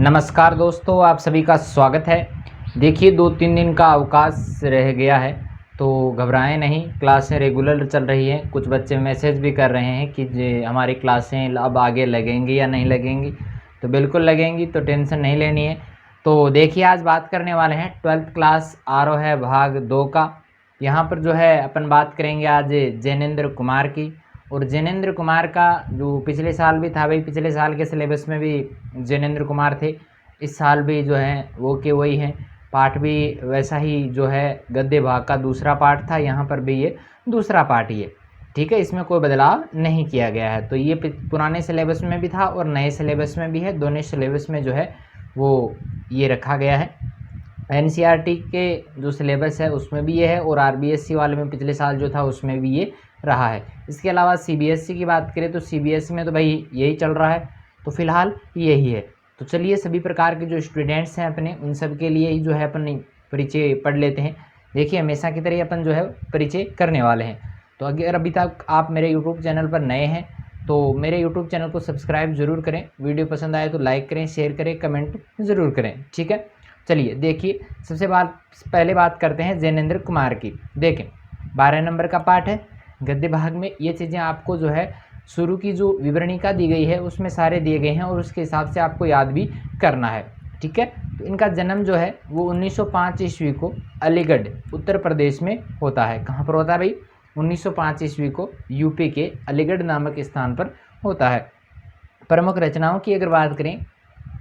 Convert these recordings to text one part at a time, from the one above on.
नमस्कार दोस्तों, आप सभी का स्वागत है। देखिए 2-3 दिन का अवकाश रह गया है तो घबराएं नहीं, क्लासें रेगुलर चल रही हैं। कुछ बच्चे मैसेज भी कर रहे हैं कि हमारी क्लासें अब आगे लगेंगी या नहीं लगेंगी, तो बिल्कुल लगेंगी, तो टेंशन नहीं लेनी है। तो देखिए आज बात करने वाले हैं 12th क्लास आरो है भाग 2 का। यहाँ पर जो है अपन बात करेंगे आज जैनेंद्र कुमार की। और जैनेंद्र कुमार का जो पिछले साल भी था भाई, पिछले साल के सिलेबस में भी जैनेंद्र कुमार थे, इस साल भी जो हैं वो के वही हैं। पाठ भी वैसा ही जो है गद्य भाग का दूसरा पाठ था, यहाँ पर भी ये दूसरा पाठ ही है। ठीक है, इसमें कोई बदलाव नहीं किया गया है। तो ये पुराने सिलेबस में भी था और नए सिलेबस में भी है, दोनों सिलेबस में जो है वो ये रखा गया है। एनसीईआरटी के जो सिलेबस है उसमें भी ये है और आरबीएसई वाले में पिछले साल जो था उसमें भी ये रहा है। इसके अलावा सीबीएसई की बात करें तो सीबीएसई में तो भाई यही चल रहा है, तो फिलहाल यही है। तो चलिए सभी प्रकार के जो स्टूडेंट्स हैं अपने, उन सब के लिए ही जो है अपन परिचय पढ़ लेते हैं। देखिए हमेशा की तरह अपन जो है परिचय करने वाले हैं। तो अगर अभी तक आप मेरे यूट्यूब चैनल पर नए हैं तो मेरे यूट्यूब चैनल को सब्सक्राइब ज़रूर करें, वीडियो पसंद आए तो लाइक करें, शेयर करें, कमेंट ज़रूर करें। ठीक है, चलिए देखिए पहले बात करते हैं जैनेंद्र कुमार की। देखें 12 नंबर का पाठ है। गद्य भाग में ये चीज़ें आपको जो है शुरू की जो विवरणिका दी गई है उसमें सारे दिए गए हैं और उसके हिसाब से आपको याद भी करना है। ठीक है, तो इनका जन्म जो है वो 1905 ईस्वी को अलीगढ़ उत्तर प्रदेश में होता है। कहाँ पर होता है भाई? 1905 ईस्वी को यूपी के अलीगढ़ नामक स्थान पर होता है। प्रमुख रचनाओं की अगर बात करें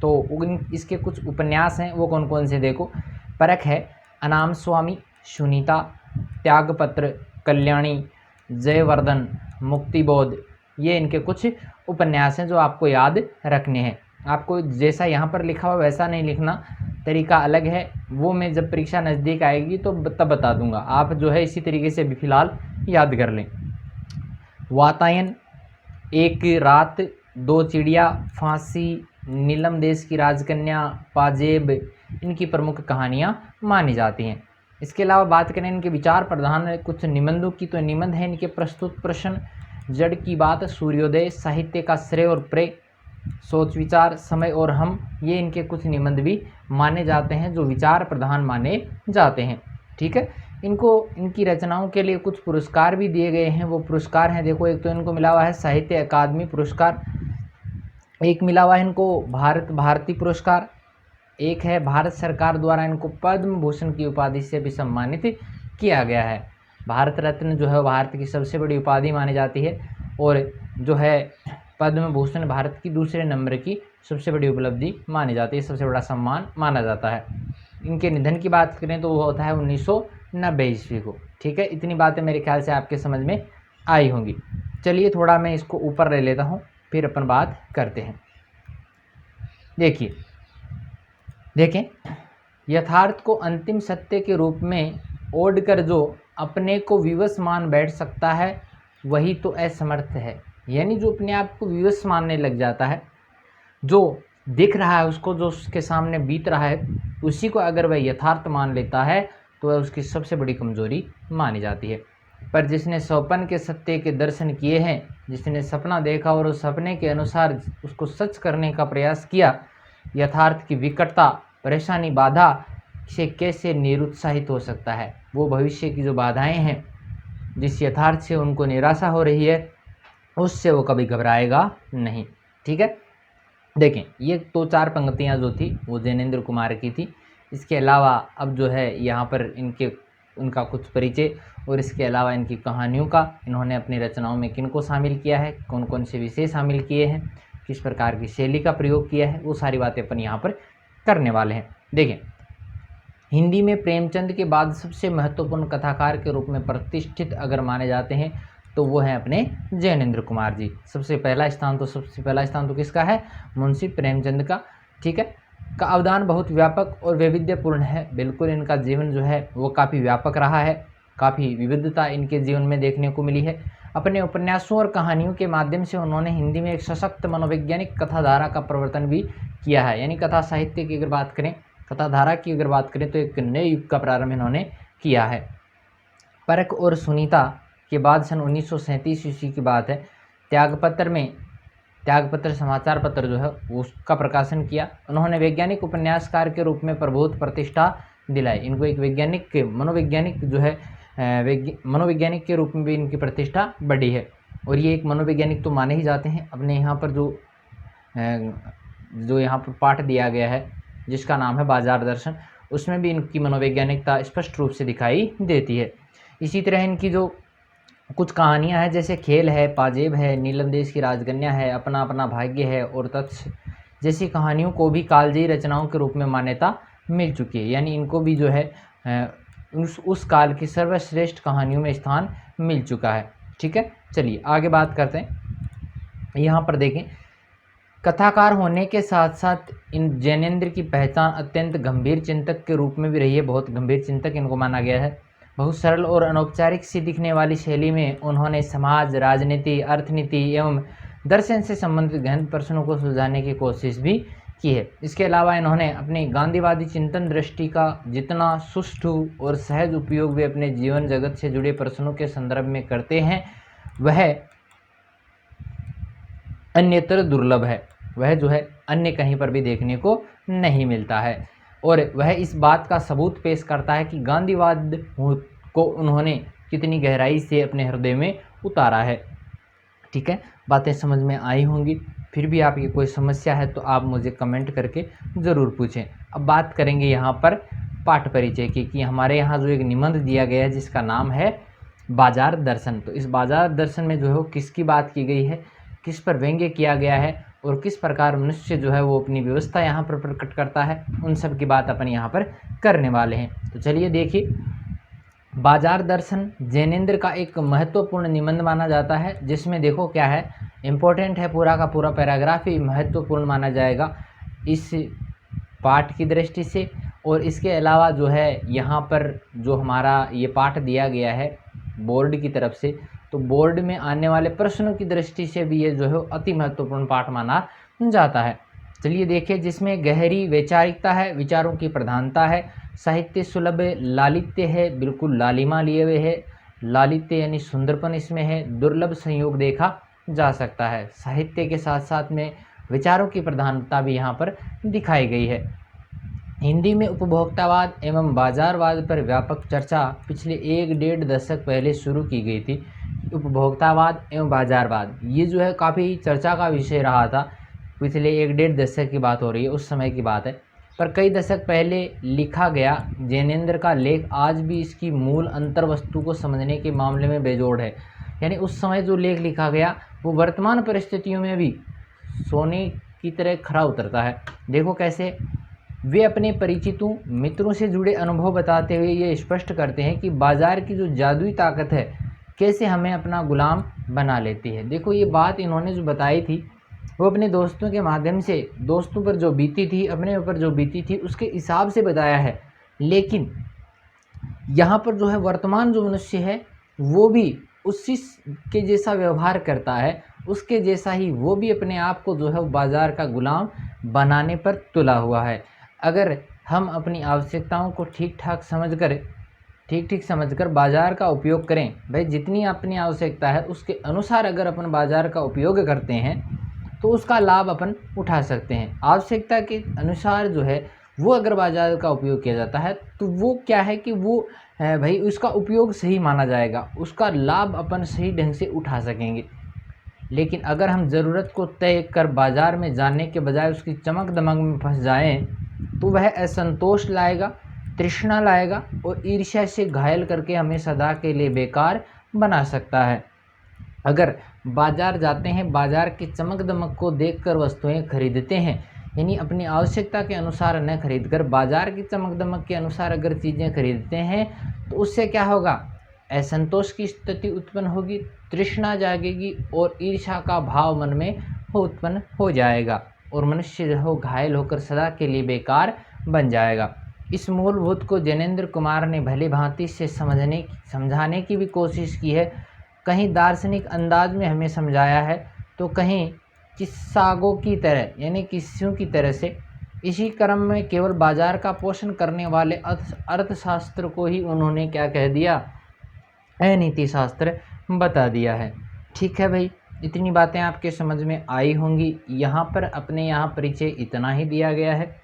तो इसके कुछ उपन्यास हैं, वो कौन कौन से देखो। परख है, अनाम स्वामी, सुनीता, त्यागपत्र, कल्याणी, जयवर्धन, मुक्तिबोध, ये इनके कुछ उपन्यास हैं जो आपको याद रखने हैं। आपको जैसा यहाँ पर लिखा हुआ वैसा नहीं लिखना, तरीका अलग है, वो मैं जब परीक्षा नज़दीक आएगी तो तब बता दूंगा। आप जो है इसी तरीके से भी फिलहाल याद कर लें। वातायन, एक रात, दो चिड़िया, फांसी, नीलम देश की राजकन्या, पाजेब, इनकी प्रमुख कहानियाँ मानी जाती हैं। इसके अलावा बात करें इनके विचार प्रधान कुछ निबंधों की, तो निबंध है इनके प्रस्तुत प्रश्न, जड़ की बात, सूर्योदय, साहित्य का श्रेय और प्रेय, सोच विचार, समय और हम, ये इनके कुछ निबंध भी माने जाते हैं जो विचार प्रधान माने जाते हैं। ठीक है, इनकी रचनाओं के लिए कुछ पुरस्कार भी दिए गए हैं। वो पुरस्कार हैं, देखो, एक तो इनको मिला हुआ है साहित्य अकादमी पुरस्कार, एक मिला हुआ है इनको भारती पुरस्कार, एक है भारत सरकार द्वारा इनको पद्म भूषण की उपाधि से भी सम्मानित किया गया है। भारत रत्न जो है भारत की सबसे बड़ी उपाधि मानी जाती है और जो है पद्म भूषण भारत की दूसरे नंबर की सबसे बड़ी उपलब्धि मानी जाती है, सबसे बड़ा सम्मान माना जाता है। इनके निधन की बात करें तो वो होता है 1990 ईस्वी को। ठीक है, इतनी बातें मेरे ख्याल से आपके समझ में आई होंगी। चलिए थोड़ा मैं इसको ऊपर ले लेता हूँ, फिर अपन बात करते हैं। देखिए देखें, यथार्थ को अंतिम सत्य के रूप में ओढ़कर जो अपने को विवश मान बैठ सकता है वही तो असमर्थ है। यानी जो अपने आप को विवश मानने लग जाता है, जो दिख रहा है उसको, जो उसके सामने बीत रहा है उसी को अगर वह यथार्थ मान लेता है तो वह उसकी सबसे बड़ी कमजोरी मानी जाती है। पर जिसने स्वप्न के सत्य के दर्शन किए हैं, जिसने सपना देखा और उस सपने के अनुसार उसको सच करने का प्रयास किया, यथार्थ की विकटता, परेशानी, बाधा से कैसे निरुत्साहित हो सकता है। वो भविष्य की जो बाधाएं हैं, जिस यथार्थ से उनको निराशा हो रही है, उससे वो कभी घबराएगा नहीं। ठीक है, देखें ये तो 4 पंक्तियां जो थी वो जैनेंद्र कुमार की थी। इसके अलावा अब जो है यहाँ पर उनका कुछ परिचय और इसके अलावा इनकी कहानियों का, इन्होंने अपनी रचनाओं में किनको शामिल किया है, कौन कौन से विषय शामिल किए हैं, किस प्रकार की शैली का प्रयोग किया है, वो सारी बातें अपन यहाँ पर करने वाले हैं। देखें, हिंदी में प्रेमचंद के बाद सबसे महत्वपूर्ण कथाकार के रूप में प्रतिष्ठित अगर माने जाते हैं तो वो हैं अपने जैनेंद्र कुमार जी। सबसे पहला स्थान तो किसका है? मुंशी प्रेमचंद का। ठीक है, का अवदान बहुत व्यापक और वैविध्यपूर्ण है। बिल्कुल इनका जीवन जो है वो काफ़ी व्यापक रहा है, काफ़ी विविधता इनके जीवन में देखने को मिली है। अपने उपन्यासों और कहानियों के माध्यम से उन्होंने हिंदी में एक सशक्त मनोवैज्ञानिक कथाधारा का प्रवर्तन भी किया है। यानी कथा साहित्य की अगर बात करें, कथाधारा की अगर बात करें तो एक नए युग का प्रारंभ इन्होंने किया है। परख और सुनीता के बाद सन 1937 ईस्वी की बात है। त्यागपत्र में त्यागपत्र समाचार पत्र जो है उसका प्रकाशन किया। उन्होंने वैज्ञानिक उपन्यासकार के रूप में प्रबोध प्रतिष्ठा दिलाई। इनको एक वैज्ञानिक मनोवैज्ञानिक जो है मनोवैज्ञानिक के रूप में भी इनकी प्रतिष्ठा बढ़ी है। और ये एक मनोवैज्ञानिक तो माने ही जाते हैं। अपने यहाँ पर जो यहाँ पर पाठ दिया गया है जिसका नाम है बाजार दर्शन, उसमें भी इनकी मनोवैज्ञानिकता स्पष्ट रूप से दिखाई देती है। इसी तरह इनकी जो कुछ कहानियां हैं जैसे खेल है, पाजेब है, नीलम देश की राजकन्या है, अपना अपना भाग्य है और तत्स जैसी कहानियों को भी कालजयी रचनाओं के रूप में मान्यता मिल चुकी है। यानी इनको भी जो है उस काल की सर्वश्रेष्ठ कहानियों में स्थान मिल चुका है। ठीक है, चलिए आगे बात करते हैं। यहाँ पर देखें, कथाकार होने के साथ साथ इन जैनेंद्र की पहचान अत्यंत गंभीर चिंतक के रूप में भी रही है। बहुत गंभीर चिंतक इनको माना गया है। बहुत सरल और अनौपचारिक सी दिखने वाली शैली में उन्होंने समाज, राजनीति, अर्थनीति एवं दर्शन से संबंधित गहन प्रश्नों को सुलझाने की कोशिश भी की है। इसके अलावा इन्होंने अपनी गांधीवादी चिंतन दृष्टि का जितना सुष्ठु और सहज उपयोग वे अपने जीवन जगत से जुड़े प्रश्नों के संदर्भ में करते हैं वह अन्यत्र दुर्लभ है। वह जो है अन्य कहीं पर भी देखने को नहीं मिलता है। और वह इस बात का सबूत पेश करता है कि गांधीवाद को उन्होंने कितनी गहराई से अपने हृदय में उतारा है। ठीक है, बातें समझ में आई होंगी। फिर भी आपकी कोई समस्या है तो आप मुझे कमेंट करके ज़रूर पूछें। अब बात करेंगे यहाँ पर पाठ परिचय की कि हमारे यहाँ जो एक निबंध दिया गया है जिसका नाम है बाजार दर्शन। तो इस बाजार दर्शन में जो है वो किसकी बात की गई है, किस पर व्यंग्य किया गया है और किस प्रकार मनुष्य जो है वो अपनी व्यवस्था यहाँ पर प्रकट करता है, उन सब की बात अपन यहाँ पर करने वाले हैं। तो चलिए देखिए, बाजार दर्शन जैनेंद्र का एक महत्वपूर्ण निबंध माना जाता है जिसमें देखो क्या है, इम्पोर्टेंट है, पूरा का पूरा पैराग्राफ ही महत्वपूर्ण माना जाएगा इस पाठ की दृष्टि से। और इसके अलावा जो है यहाँ पर जो हमारा ये पाठ दिया गया है बोर्ड की तरफ से, तो बोर्ड में आने वाले प्रश्नों की दृष्टि से भी ये जो है अति महत्वपूर्ण पाठ माना जाता है। चलिए देखिए, जिसमें गहरी वैचारिकता है, विचारों की प्रधानता है, साहित्य सुलभ लालित्य है, बिल्कुल लालिमा लिए हुए है, लालित्य यानी सुंदरपन इसमें है, दुर्लभ संयोग देखा जा सकता है। साहित्य के साथ साथ में विचारों की प्रधानता भी यहाँ पर दिखाई गई है। हिंदी में उपभोक्तावाद एवं बाजारवाद पर व्यापक चर्चा पिछले 1-1.5 दशक पहले शुरू की गई थी। उपभोक्तावाद एवं बाजारवाद ये जो है काफ़ी चर्चा का विषय रहा था। पिछले 1-1.5 दशक की बात हो रही है, उस समय की बात है। पर कई दशक पहले लिखा गया जैनेंद्र का लेख आज भी इसकी मूल अंतर्वस्तु को समझने के मामले में बेजोड़ है। यानी उस समय जो लेख लिखा गया वो वर्तमान परिस्थितियों में भी सोने की तरह खरा उतरता है। देखो कैसे वे अपने परिचितों मित्रों से जुड़े अनुभव बताते हुए ये स्पष्ट करते हैं कि बाजार की जो जादुई ताकत है कैसे हमें अपना गुलाम बना लेती है। देखो ये बात इन्होंने जो बताई थी वो अपने दोस्तों के माध्यम से, दोस्तों पर जो बीती थी, अपने ऊपर जो बीती थी उसके हिसाब से बताया है। लेकिन यहाँ पर जो है वर्तमान जो मनुष्य है वो भी उसी के जैसा व्यवहार करता है, उसके जैसा ही वो भी अपने आप को जो है बाजार का गुलाम बनाने पर तुला हुआ है। अगर हम अपनी आवश्यकताओं को ठीक ठीक समझकर बाजार का उपयोग करें, भाई जितनी अपनी आवश्यकता है उसके अनुसार अगर अपन बाजार का उपयोग करते हैं तो उसका लाभ अपन उठा सकते हैं। आवश्यकता के अनुसार जो है वो अगर बाजार का उपयोग किया जाता है तो वो क्या है कि वो भाई उसका उपयोग सही माना जाएगा, उसका लाभ अपन सही ढंग से उठा सकेंगे। लेकिन अगर हम ज़रूरत को तय कर बाजार में जाने के बजाय उसकी चमक दमक में फंस जाएं तो वह असंतोष लाएगा, तृष्णा लाएगा और ईर्ष्या से घायल करके हमें सदा के लिए बेकार बना सकता है। अगर बाजार जाते हैं, बाजार की चमक दमक को देखकर वस्तुएं खरीदते हैं, यानी अपनी आवश्यकता के अनुसार न खरीदकर बाजार की चमक दमक के अनुसार अगर चीज़ें खरीदते हैं तो उससे क्या होगा, असंतोष की स्थिति उत्पन्न होगी, तृष्णा जागेगी और ईर्ष्या का भाव मन में उत्पन्न हो जाएगा और मनुष्य जो हो घायल होकर सदा के लिए बेकार बन जाएगा। इस मूलभूत को जैनेंद्र कुमार ने भली भांति से समझाने की भी कोशिश की है। कहीं दार्शनिक अंदाज में हमें समझाया है तो कहीं किस्सागों की तरह यानी किस्सों की तरह से। इसी क्रम में केवल बाजार का पोषण करने वाले अर्थशास्त्र को ही उन्होंने क्या कह दिया, अनीति शास्त्र बता दिया है। ठीक है भाई, इतनी बातें आपके समझ में आई होंगी। यहाँ पर अपने यहाँ परिचय इतना ही दिया गया है।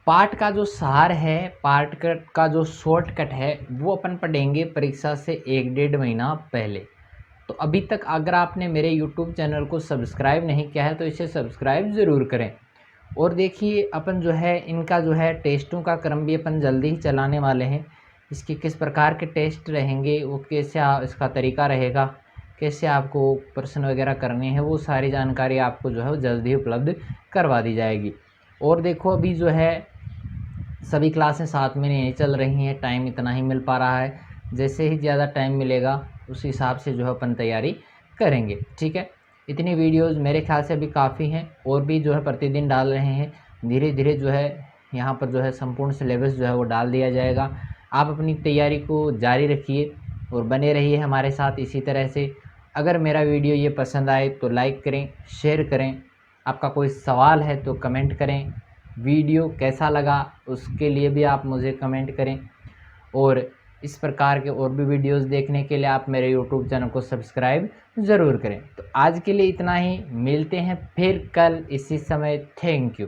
पाठ का जो सार है, पाठ का जो शॉर्टकट है, वो अपन पढ़ेंगे परीक्षा से 1 डेढ़ महीना पहले। तो अभी तक अगर आपने मेरे यूट्यूब चैनल को सब्सक्राइब नहीं किया है तो इसे सब्सक्राइब ज़रूर करें। और देखिए अपन जो है इनका जो है टेस्टों का क्रम भी अपन जल्दी ही चलाने वाले हैं। इसके किस प्रकार के टेस्ट रहेंगे, वो कैसे इसका तरीका रहेगा, कैसे आपको प्रश्न वगैरह करने हैं, वो सारी जानकारी आपको जो है वो जल्दी ही उपलब्ध करवा दी जाएगी। और देखो अभी जो है सभी क्लासें साथ में नहीं चल रही हैं, टाइम इतना ही मिल पा रहा है। जैसे ही ज़्यादा टाइम मिलेगा उस हिसाब से जो है अपन तैयारी करेंगे, ठीक है। इतनी वीडियोज़ मेरे ख्याल से अभी काफ़ी हैं, और भी जो है प्रतिदिन डाल रहे हैं। धीरे धीरे जो है यहाँ पर जो है संपूर्ण सिलेबस जो है वो डाल दिया जाएगा। आप अपनी तैयारी को जारी रखिए और बने रहिए हमारे साथ इसी तरह से। अगर मेरा वीडियो ये पसंद आए तो लाइक करें, शेयर करें। आपका कोई सवाल है तो कमेंट करें। वीडियो कैसा लगा उसके लिए भी आप मुझे कमेंट करें। और इस प्रकार के और भी वीडियोस देखने के लिए आप मेरे यूट्यूब चैनल को सब्सक्राइब ज़रूर करें। तो आज के लिए इतना ही, मिलते हैं फिर कल इसी समय। Thank you.